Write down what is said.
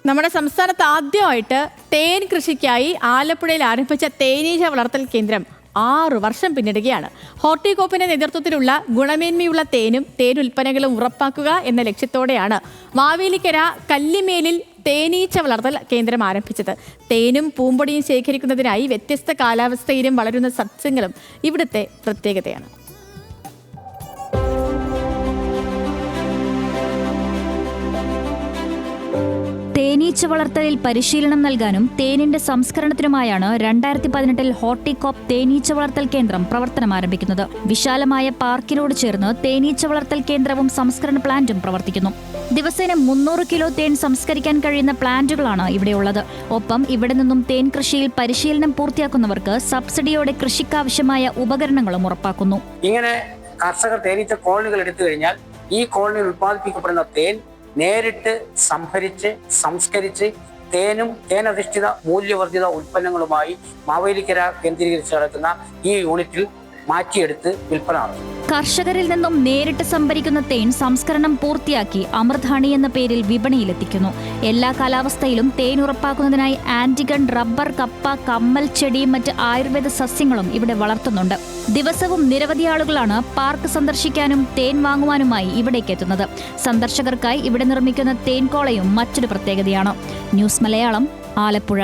നമ്മുടെ സംസ്ഥാനത്ത് ആദ്യമായിട്ട് തേൻ കൃഷിക്കായി ആലപ്പുഴയിൽ ആരംഭിച്ച തേനീച്ച വളർത്തൽ കേന്ദ്രം 6 വർഷം പിന്നിടുകയാണ്. ഹോർട്ടികോപ്പിന്റെ നേതൃത്വത്തിലുള്ള ഗുണമേന്മയുള്ള തേനും തേനുൽപ്പന്നങ്ങളും ഉറപ്പാക്കുക എന്ന ലക്ഷ്യത്തോടെയാണ് മാവേലിക്കര കല്ലിമേലിൽ തേനീച്ച വളർത്തൽ കേന്ദ്രം ആരംഭിച്ചത്. തേനും പൂമ്പൊടിയും ശേഖരിക്കുന്നതിനായി വ്യത്യസ്ത കാലാവസ്ഥയിലും വളരുന്ന സസ്യങ്ങളും ഇവിടുത്തെ പ്രത്യേകതയാണ്. തേനീച്ച വളർത്തലിൽ പരിശീലനം നൽകാനും തേനിന്റെ സംസ്കരണത്തിനുമായാണ് 2018 ഹോർട്ടികോപ്പ് തേനീച്ച വളർത്തൽ കേന്ദ്രം പ്രവർത്തനം ആരംഭിക്കുന്നത്. വിശാലമായ പാർക്കിനോട് ചേർന്ന് തേനീച്ച വളർത്തൽ കേന്ദ്രവും സംസ്കരണ പ്ലാന്റും പ്രവർത്തിക്കുന്നു. ദിവസേന 300 കിലോ തേൻ സംസ്കരിക്കാൻ കഴിയുന്ന പ്ലാന്റുകളാണ് ഇവിടെയുള്ളത്. ഒപ്പം ഇവിടെ നിന്നും തേൻ കൃഷിയിൽ പരിശീലനം പൂർത്തിയാക്കുന്നവർക്ക് സബ്സിഡിയോടെ കൃഷിക്കാവശ്യമായ ഉപകരണങ്ങളും ഉറപ്പാക്കുന്നു. ഇങ്ങനെ കർഷകർ തേനീച്ച കോളനികൾ എടുത്തു കഴിഞ്ഞാൽ ഈ കോളനിയിൽ ഉത്പാദിപ്പിക്കപ്പെടുന്ന തേൻ നേരിട്ട് സംഭരിച്ച് സംസ്കരിച്ച് തേനധിഷ്ഠിത മൂല്യവർദ്ധിത ഉൽപ്പന്നങ്ങളുമായി മാവേലിക്കര കേന്ദ്രീകരിച്ച് നടക്കുന്ന ഈ യൂണിറ്റിൽ മാറ്റിയെടുത്ത് വിൽപ്പന നടത്തും. കർഷകരിൽ നിന്നും നേരിട്ട് സംഭരിക്കുന്ന തേൻ സംസ്കരണം പൂർത്തിയാക്കി അമൃതഹണി എന്ന പേരിൽ വിപണിയിലെത്തിക്കുന്നു. എല്ലാ കാലാവസ്ഥയിലും തേൻ ഉറപ്പാക്കുന്നതിനായി ആന്റിഗൺ, റബ്ബർ, കപ്പ, കമ്മൽ, ചെടിയും മറ്റ് ആയുർവേദ സസ്യങ്ങളും ഇവിടെ വളർത്തുന്നുണ്ട്. ദിവസവും നിരവധി ആളുകളാണ് പാർക്ക് സന്ദർശിക്കാനും തേൻ വാങ്ങുവാനുമായി ഇവിടേക്ക് എത്തുന്നത്. സന്ദർശകർക്കായി ഇവിടെ നിർമ്മിക്കുന്ന തേൻ കോളയും മറ്റൊരു പ്രത്യേകതയാണ്. ന്യൂസ് മലയാളം, ആലപ്പുഴ.